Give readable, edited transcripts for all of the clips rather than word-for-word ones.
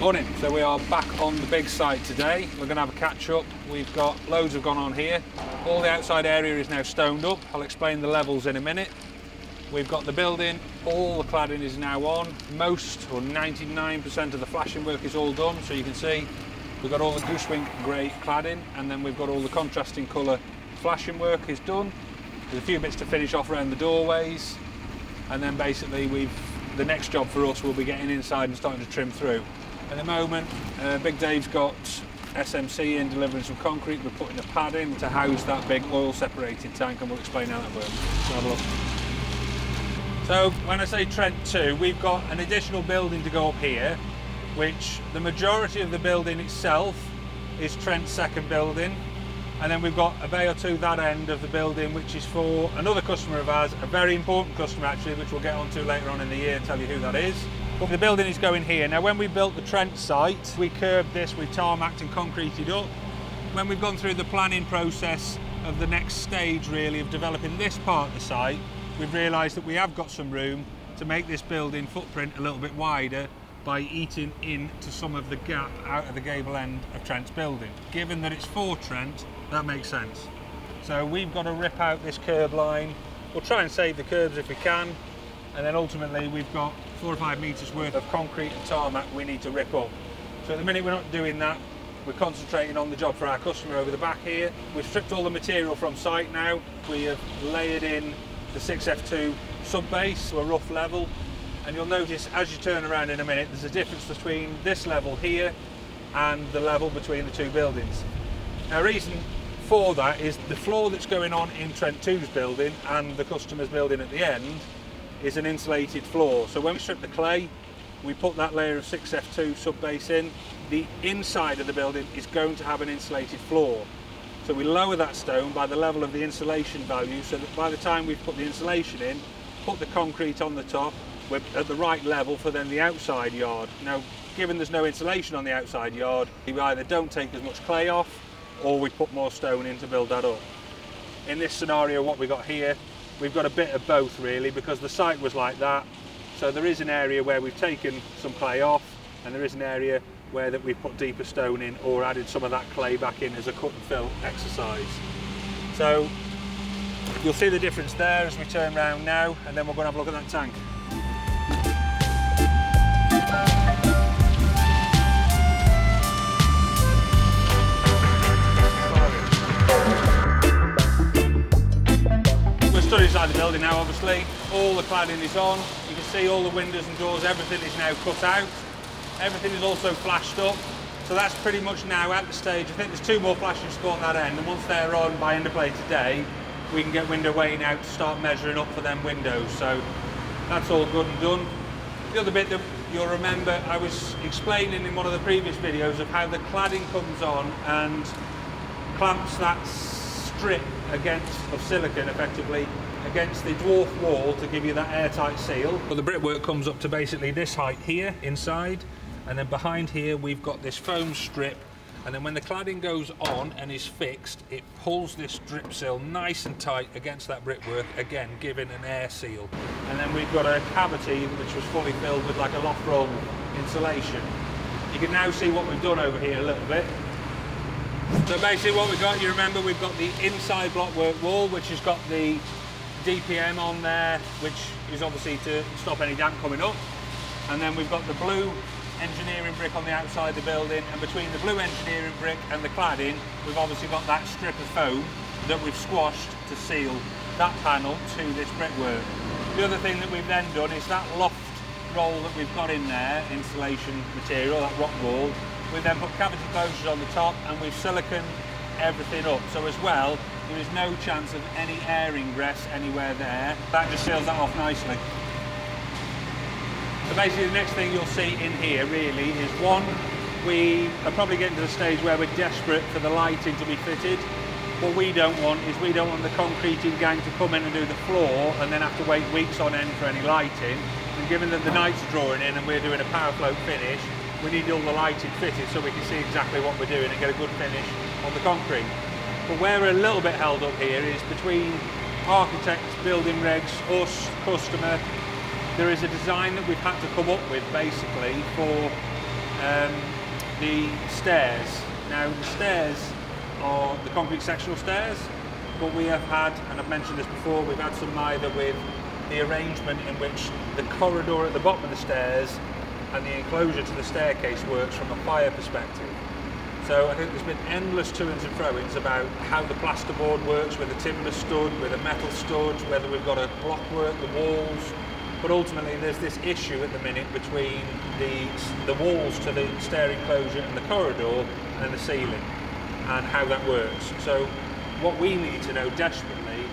Morning. So we are back on the big site today. We're going to have a catch up. We've got loads have gone on here. All the outside area is now stoned up. I'll explain the levels in a minute. We've got the building, all the cladding is now on. Most or 99% of the flashing work is all done. So you can see we've got all the goosewing grey cladding, and then we've got all the contrasting colour flashing work is done. There's a few bits to finish off around the doorways, and then basically the next job for us will be getting inside and starting to trim through. At the moment, Big Dave's got SMC in delivering some concrete. We're putting a pad in to house that big oil separating tank, and we'll explain how that works. So have a look. So when I say Trent 2, we've got an additional building to go up here, which the majority of the building itself is Trent's second building. And then we've got a bay or two that end of the building, which is for another customer of ours, a very important customer actually, which we'll get onto later on in the year and tell you who that is. But the building is going here. Now when we built the Trent site, we curbed this, we tarmacked and concreted up. When we've gone through the planning process of the next stage really of developing this part of the site, we've realised that we have got some room to make this building footprint a little bit wider by eating into some of the gap out of the gable end of Trent's building. Given that it's for Trent, that makes sense. So we've got to rip out this curb line. We'll try and save the curbs if we can, and then ultimately we've got 4 or 5 metres worth of concrete and tarmac we need to rip up. So at the minute we're not doing that. We're concentrating on the job for our customer over the back here. We've stripped all the material from site now. We have layered in the 6F2 sub base to a rough level, and you'll notice as you turn around in a minute there's a difference between this level here and the level between the two buildings. Now the reason for that is the floor that's going on in Trent 2's building and the customer's building at the end is an insulated floor. So when we strip the clay, we put that layer of 6F2 sub base in, the inside of the building is going to have an insulated floor. So we lower that stone by the level of the insulation value, so that by the time we've put the insulation in, put the concrete on the top, we're at the right level for then the outside yard. Now, given there's no insulation on the outside yard, we either don't take as much clay off, or we put more stone in to build that up. In this scenario, what we got here, we've got a bit of both really, because the site was like that. So there is an area where we've taken some clay off, and there is an area where that we've put deeper stone in or added some of that clay back in as a cut and fill exercise. So you'll see the difference there as we turn around now, and then we're going to have a look at that tank. We're stood inside the building now, obviously. All the cladding is on. You can see all the windows and doors, everything is now cut out. Everything is also flashed up. So that's pretty much now at the stage. I think there's 2 more flashing to go on that end, and once they're on by end of play today, we can get window weighing out to start measuring up for them windows. So that's all good and done. The other bit that you'll remember, I was explaining in one of the previous videos of how the cladding comes on and clamps that strip of silicone effectively against the dwarf wall to give you that airtight seal. Well, the brickwork comes up to basically this height here inside, and then behind here we've got this foam strip, and then when the cladding goes on and is fixed, it pulls this drip seal nice and tight against that brickwork, again giving an air seal. And then we've got a cavity which was fully filled with like a loft roll insulation. You can now see what we've done over here a little bit. So basically what we've got, you remember we've got the inside blockwork wall, which has got the DPM on there, which is obviously to stop any damp coming up. And then we've got the blue engineering brick on the outside of the building, and between the blue engineering brick and the cladding, we've obviously got that strip of foam that we've squashed to seal that panel to this brickwork. The other thing that we've then done is that loft roll that we've got in there, insulation material, that rock wall, we've then put cavity closures on the top, and we've siliconed everything up. So as well, there is no chance of any air ingress anywhere there. That just seals that off nicely. So basically the next thing you'll see in here really is, one, we are probably getting to the stage where we're desperate for the lighting to be fitted. What we don't want is we don't want the concreting gang to come in and do the floor and then have to wait weeks on end for any lighting. And given that the night's drawing in and we're doing a power float finish, we need all the lighting fitted so we can see exactly what we're doing and get a good finish on the concrete. But where we're a little bit held up here is between architects, building regs, us, customer. There is a design that we've had to come up with basically for the stairs. Now the stairs are the concrete sectional stairs, but we have had, and I've mentioned this before, we've had some either with the arrangement in which the corridor at the bottom of the stairs and the enclosure to the staircase works from a fire perspective. So I think there's been endless to-ins and fro-ins about how the plasterboard works with a timber stud, with a metal stud, whether we've got to block work the walls. But ultimately there's this issue at the minute between the walls to the stair enclosure and the corridor and the ceiling and how that works. So what we need to know desperately,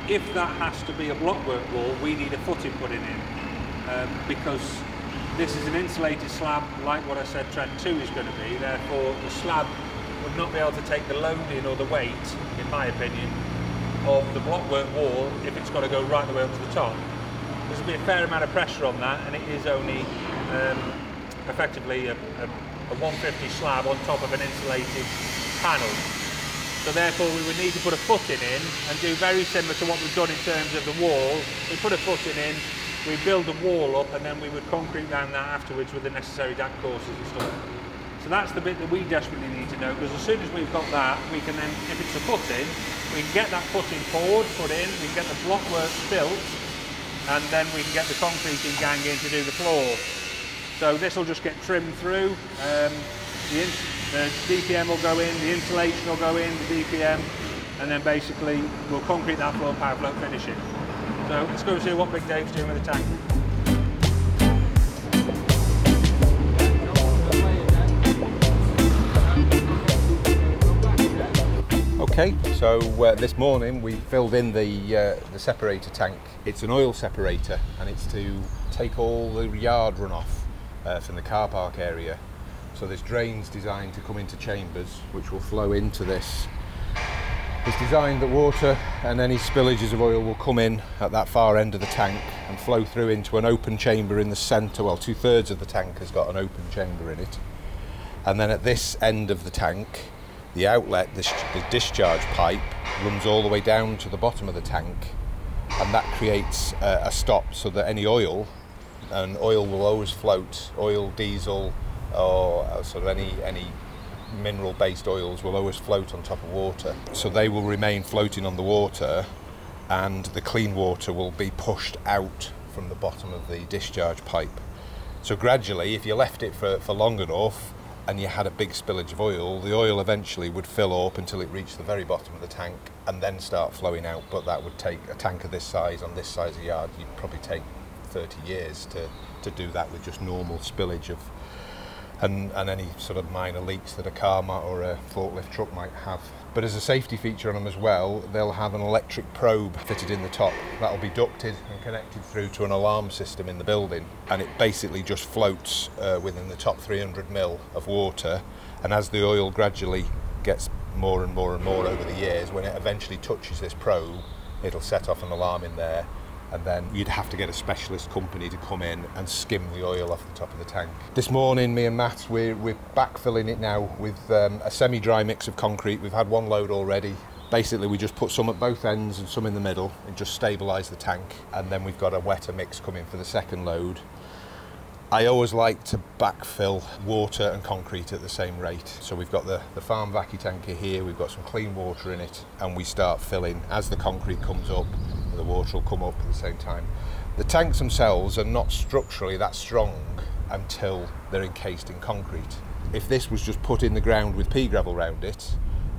if that has to be a blockwork wall, we need a footing putting in because this is an insulated slab like what I said Trent 2 is going to be, therefore the slab would not be able to take the loading or the weight, in my opinion, of the blockwork wall if it's got to go right the way up to the top. There's going to be a fair amount of pressure on that, and it is only effectively a 150 slab on top of an insulated panel. So therefore we would need to put a footing in and do very similar to what we've done in terms of the wall. We put a footing in, we build the wall up, and then we would concrete down that afterwards with the necessary DAC courses and stuff. So that's the bit that we desperately need to know, because as soon as we've got that, we can then, if it's a footing, we can get that footing forward, put in, we can get the blockwork built, and then we can get the concreting gang in to do the floor. So this will just get trimmed through, the DPM will go in, the insulation will go in, the DPM, and then basically we'll concrete that floor, power float, finish it. So let's go and see what Big Dave's doing with the tank. Okay, so this morning we filled in the separator tank. It's an oil separator, and it's to take all the yard runoff from the car park area. So there's drains designed to come into chambers which will flow into this. It's designed that water and any spillages of oil will come in at that far end of the tank and flow through into an open chamber in the centre. Well, 2/3 of the tank has got an open chamber in it. And then at this end of the tank, the outlet, the discharge pipe, runs all the way down to the bottom of the tank, and that creates a stop so that any oil, and oil will always float, oil, diesel, or sort of any mineral-based oils will always float on top of water. So they will remain floating on the water, and the clean water will be pushed out from the bottom of the discharge pipe. So gradually, if you left it for long enough, and you had a big spillage of oil, the oil eventually would fill up until it reached the very bottom of the tank and then start flowing out. But that would take a tank of this size on this size of yard, you'd probably take 30 years to do that with just normal spillage of and any sort of minor leaks that a car or a forklift truck might have. But as a safety feature on them as well, they'll have an electric probe fitted in the top. That'll be ducted and connected through to an alarm system in the building, and it basically just floats within the top 300 mil of water, and as the oil gradually gets more and more and more over the years, when it eventually touches this probe, it'll set off an alarm in there, and then you'd have to get a specialist company to come in and skim the oil off the top of the tank. This morning, me and Matt, we're backfilling it now with a semi-dry mix of concrete. We've had one load already. Basically, we just put some at both ends and some in the middle and just stabilise the tank, and then we've got a wetter mix coming for the second load. I always like to backfill water and concrete at the same rate. So we've got the farm vacuum tanker here, we've got some clean water in it, and we start filling. As the concrete comes up, the water will come up at the same time. The tanks themselves are not structurally that strong until they're encased in concrete. If this was just put in the ground with pea gravel around it,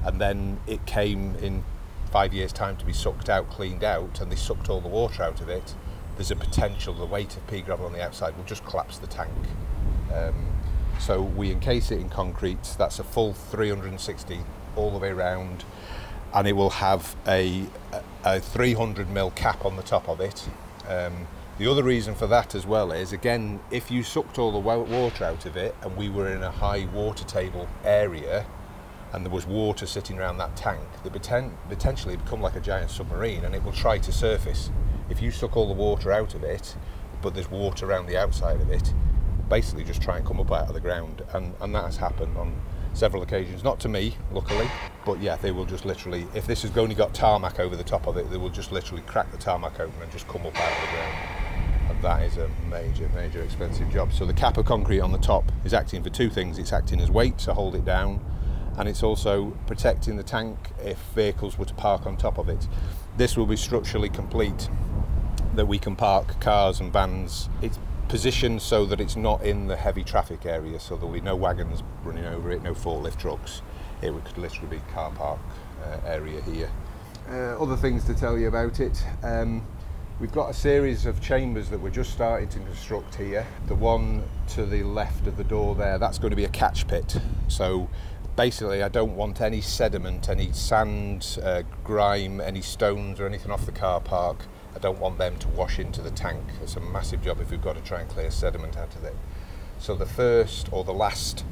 and then it came in 5 years' time to be sucked out, cleaned out, and they sucked all the water out of it, there's a potential the weight of pea gravel on the outside will just collapse the tank. So we encase it in concrete. That's a full 360 all the way around, and it will have a 300 mil cap on the top of it. The other reason for that as well is, again, if you sucked all the water out of it and we were in a high water table area and there was water sitting around that tank, it potentially become like a giant submarine, and it will try to surface. If you suck all the water out of it, but there's water around the outside of it, basically just try and come up out of the ground, and that has happened on several occasions. Not to me, luckily, but yeah, they will just literally, if this has only got tarmac over the top of it, they will just literally crack the tarmac open and just come up out of the ground. And that is a major expensive job. So the cap of concrete on the top is acting for two things. It's acting as weight to hold it down, and it's also protecting the tank if vehicles were to park on top of it. This will be structurally complete, that we can park cars and vans. It's positioned so that it's not in the heavy traffic area, so there'll be no wagons running over it, no forklift trucks. It could literally be car park area here. Other things to tell you about it. We've got a series of chambers that we're just starting to construct here. The one to the left of the door there, that's going to be a catch pit. So basically I don't want any sediment, any sand, grime, any stones or anything off the car park. I don't want them to wash into the tank. It's a massive job if we've got to try and clear sediment out of it. So the first or the last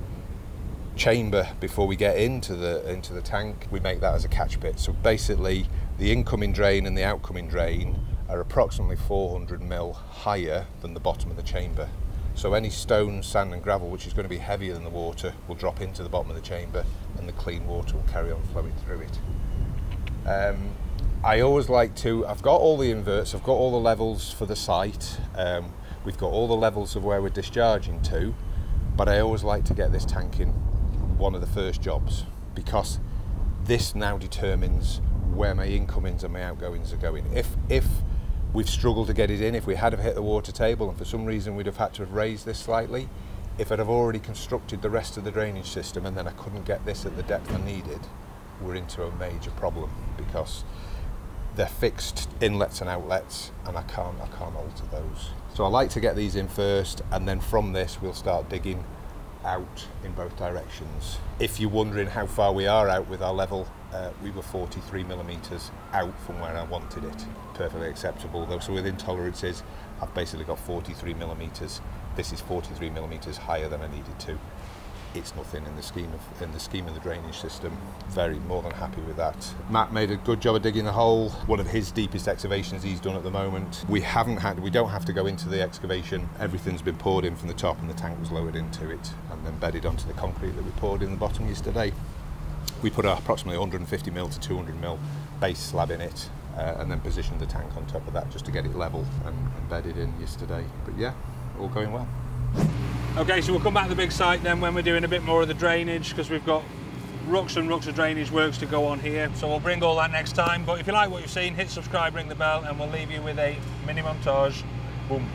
chamber before we get into the tank, we make that as a catch pit. So basically the incoming drain and the outgoing drain are approximately 400 mil higher than the bottom of the chamber. So any stone, sand and gravel, which is going to be heavier than the water, will drop into the bottom of the chamber and the clean water will carry on flowing through it. I always like to, I've got all the inverts, I've got all the levels for the site, we've got all the levels of where we're discharging to, but I always like to get this tank in one of the first jobs, because this now determines where my incomings and my outgoings are going. If we've struggled to get it in, if we had have hit the water table and for some reason we'd have had to have raised this slightly, if I'd have already constructed the rest of the drainage system and then I couldn't get this at the depth I needed, we're into a major problem, because they're fixed inlets and outlets and I can't alter those. So I like to get these in first, and then from this we'll start digging out in both directions. If you're wondering how far we are out with our level, we were 43 millimetres out from where I wanted it. Perfectly acceptable though, so within tolerances I've basically got 43 millimetres. This is 43 millimetres higher than I needed to. It's nothing in the scheme of the drainage system. Very more than happy with that. Matt made a good job of digging the hole. One of his deepest excavations he's done at the moment. We don't have to go into the excavation. Everything's been poured in from the top and the tank was lowered into it and then bedded onto the concrete that we poured in the bottom yesterday. We put approximately 150 mil to 200 mil base slab in it and then positioned the tank on top of that just to get it level and bedded in yesterday. But yeah, all going well. Okay, so we'll come back to the big site then when we're doing a bit more of the drainage, because we've got rucks and rucks of drainage works to go on here. So we'll bring all that next time. But if you like what you've seen, hit subscribe, ring the bell, and we'll leave you with a mini montage. Boom.